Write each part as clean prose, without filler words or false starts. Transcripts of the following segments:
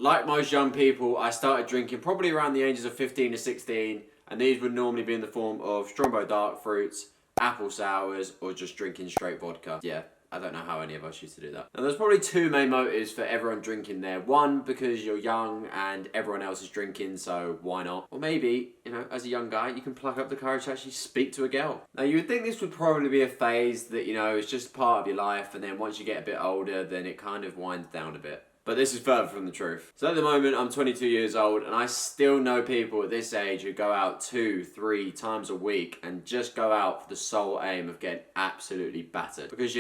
Like most young people, I started drinking probably around the ages of 15 to 16, and these would normally be in the form of Strongbow dark fruits, apple sours, or just drinking straight vodka. Yeah, I don't know how any of us used to do that. Now, there's probably two main motives for everyone drinking there. One, because you're young and everyone else is drinking, so why not? Or maybe, as a young guy, you can pluck up the courage to actually speak to a girl. Now, you would think this would probably be a phase that, is just part of your life, and then once you get a bit older, then it kind of winds down a bit. But this is further from the truth. So at the moment, I'm 22 years old, and I still know people at this age who go out 2-3 times a week and just go out for the sole aim of getting absolutely battered. Because,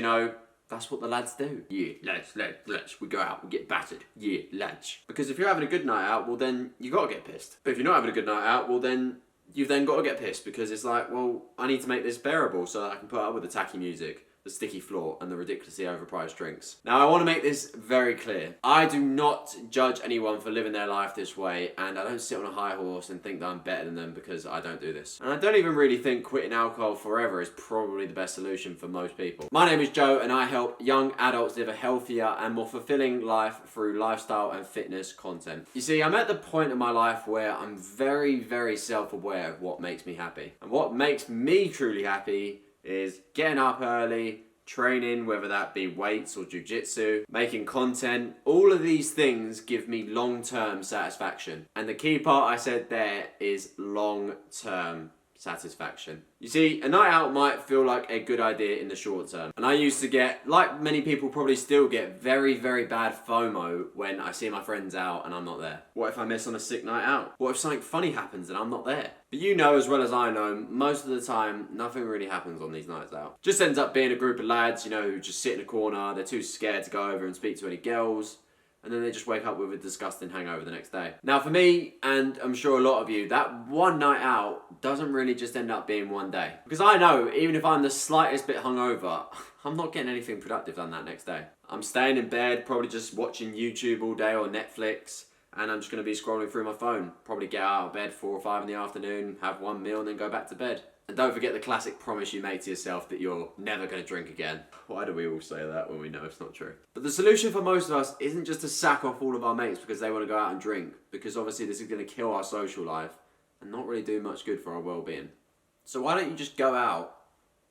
that's what the lads do. Yeah, lads. We go out, we get battered. Yeah, lads. Because if you're having a good night out, well then, you got to get pissed. But if you're not having a good night out, well then, you've then got to get pissed. Because it's like, well, I need to make this bearable so that I can put up with the tacky music, the sticky floor, and the ridiculously overpriced drinks. Now, I want to make this very clear. I do not judge anyone for living their life this way, and I don't sit on a high horse and think that I'm better than them because I don't do this. And I don't even really think quitting alcohol forever is probably the best solution for most people. My name is Joe, and I help young adults live a healthier and more fulfilling life through lifestyle and fitness content. You see, I'm at the point in my life where I'm very, very self-aware of what makes me happy. And what makes me truly happy is getting up early, training, whether that be weights or jiu-jitsu, making content. All of these things give me long-term satisfaction. And the key part I said there is long-term satisfaction. You see, a night out might feel like a good idea in the short term. And I used to get, like many people probably still get, very, very bad FOMO when I see my friends out and I'm not there. What if I miss on a sick night out? What if something funny happens and I'm not there? But as well as I know, most of the time, nothing really happens on these nights out. Just ends up being a group of lads, who just sit in a corner, they're too scared to go over and speak to any girls, and then they just wake up with a disgusting hangover the next day. Now for me, and I'm sure a lot of you, that one night out doesn't really just end up being one day. Because I know, even if I'm the slightest bit hungover, I'm not getting anything productive done that next day. I'm staying in bed, probably just watching YouTube all day or Netflix, and I'm just going to be scrolling through my phone. Probably get out of bed 4 or 5 in the afternoon, have one meal, and then go back to bed. And don't forget the classic promise you make to yourself that you're never going to drink again. Why do we all say that when we know it's not true? But the solution for most of us isn't just to sack off all of our mates because they want to go out and drink, because obviously this is going to kill our social life and not really do much good for our well-being. So why don't you just go out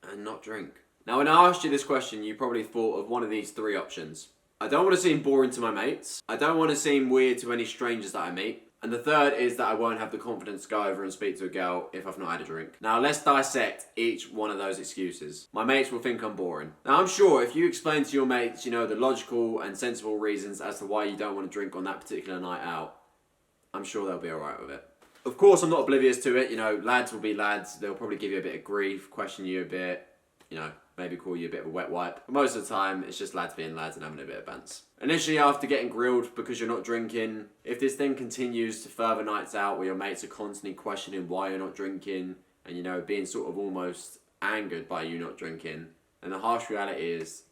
and not drink? Now, when I asked you this question, you probably thought of one of these 3 options. I don't want to seem boring to my mates. I don't want to seem weird to any strangers that I meet. And the third is that I won't have the confidence to go over and speak to a girl if I've not had a drink. Now let's dissect each one of those excuses. My mates will think I'm boring. Now I'm sure if you explain to your mates, the logical and sensible reasons as to why you don't want to drink on that particular night out, I'm sure they'll be alright with it. Of course, I'm not oblivious to it. Lads will be lads. They'll probably give you a bit of grief, question you a bit, maybe call you a bit of a wet wipe. But most of the time, it's just lads being lads and having a bit of bants. Initially, after getting grilled because you're not drinking, if this then continues to further nights out where your mates are constantly questioning why you're not drinking and, being sort of almost angered by you not drinking, then the harsh reality is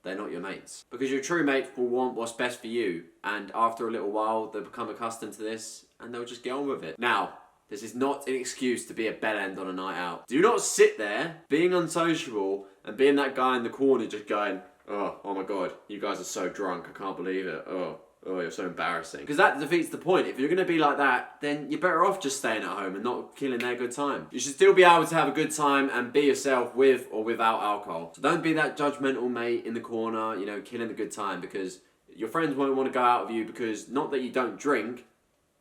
they're not your mates. Because your true mates will want what's best for you, and after a little while, they'll become accustomed to this and they'll just get on with it. Now, this is not an excuse to be a bellend on a night out. Do not sit there being unsociable and being that guy in the corner just going, oh my God, you guys are so drunk, I can't believe it. Oh, you're so embarrassing. Because that defeats the point. If you're going to be like that, then you're better off just staying at home and not killing their good time. You should still be able to have a good time and be yourself with or without alcohol. So don't be that judgmental mate in the corner, killing the good time, because your friends won't want to go out with you because not that you don't drink,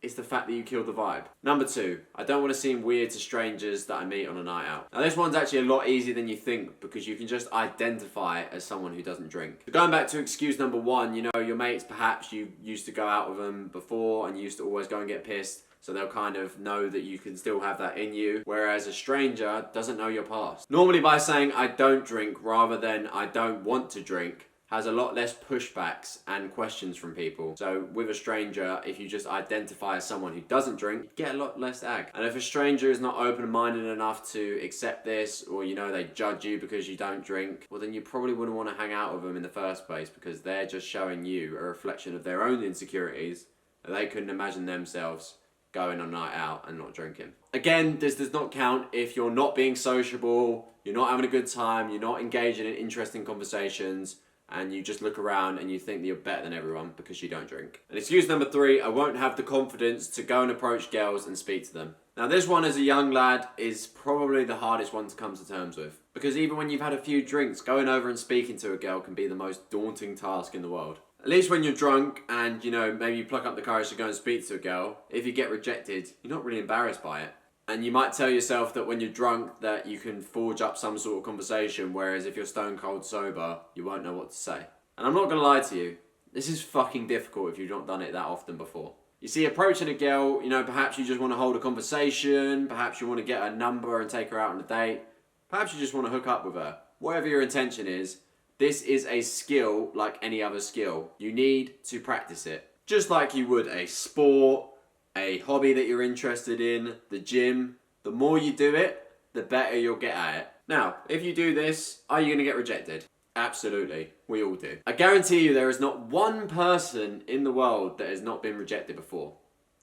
it's the fact that you killed the vibe. Number 2, I don't want to seem weird to strangers that I meet on a night out. Now this one's actually a lot easier than you think because you can just identify as someone who doesn't drink. So going back to excuse number 1, your mates, perhaps you used to go out with them before and you used to always go and get pissed, so they'll kind of know that you can still have that in you, whereas a stranger doesn't know your past. Normally by saying I don't drink rather than I don't want to drink, has a lot less pushbacks and questions from people. So with a stranger, if you just identify as someone who doesn't drink, you get a lot less ag. And if a stranger is not open-minded enough to accept this, or they judge you because you don't drink, well then you probably wouldn't want to hang out with them in the first place because they're just showing you a reflection of their own insecurities that they couldn't imagine themselves going on a night out and not drinking. Again, this does not count if you're not being sociable, you're not having a good time, you're not engaging in interesting conversations, and you just look around and you think that you're better than everyone because you don't drink. And excuse number 3, I won't have the confidence to go and approach girls and speak to them. Now this one as a young lad is probably the hardest one to come to terms with, because even when you've had a few drinks, going over and speaking to a girl can be the most daunting task in the world. At least when you're drunk and, you know, maybe you pluck up the courage to go and speak to a girl, if you get rejected, you're not really embarrassed by it. And you might tell yourself that when you're drunk that you can forge up some sort of conversation, whereas if you're stone cold sober, you won't know what to say. And I'm not going to lie to you, this is fucking difficult if you've not done it that often before. You see, approaching a girl, you know, perhaps you just want to hold a conversation, perhaps you want to get a number and take her out on a date, perhaps you just want to hook up with her. Whatever your intention is, this is a skill like any other skill. You need to practice it. Just like you would a sport, a hobby that you're interested in, the gym. The more you do it, the better you'll get at it. Now, if you do this, are you going to get rejected? Absolutely. We all do. I guarantee you there is not one person in the world that has not been rejected before.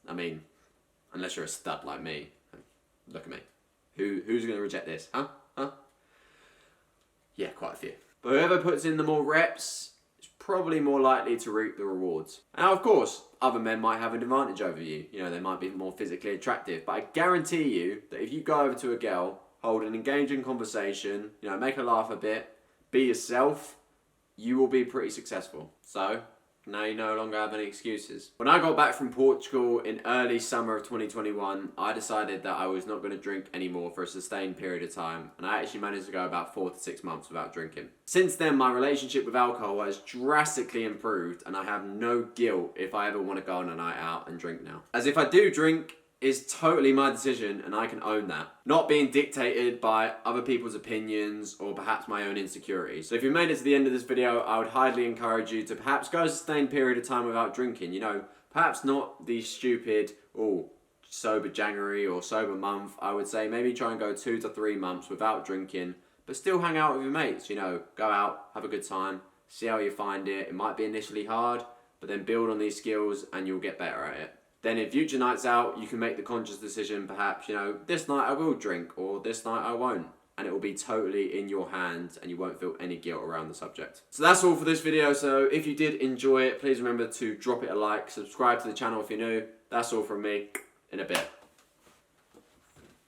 I mean, unless you're a stud like me. Look at me. Who's going to reject this? Huh? Yeah, quite a few. But whoever puts in the more reps is probably more likely to reap the rewards. Now, of course, other men might have an advantage over you. You know, they might be more physically attractive. But I guarantee you that if you go over to a girl, hold an engaging conversation, you know, make her laugh a bit, be yourself, you will be pretty successful. So, now you no longer have any excuses. When I got back from Portugal in early summer of 2021, I decided that I was not going to drink anymore for a sustained period of time, and I actually managed to go about 4 to 6 months without drinking. Since then, my relationship with alcohol has drastically improved, and I have no guilt if I ever want to go on a night out and drink now. As if I do drink, is totally my decision and I can own that. Not being dictated by other people's opinions or perhaps my own insecurities. So if you made it to the end of this video, I would highly encourage you to perhaps go a sustained period of time without drinking. You know, perhaps not the stupid, sober January or sober month. I would say maybe try and go 2 to 3 months without drinking, but still hang out with your mates. You know, go out, have a good time, see how you find it. It might be initially hard, but then build on these skills and you'll get better at it. Then in future nights out, you can make the conscious decision, perhaps, you know, this night I will drink or this night I won't. And it will be totally in your hands and you won't feel any guilt around the subject. So that's all for this video. So if you did enjoy it, please remember to drop it a like, subscribe to the channel if you're new. That's all from me. In a bit.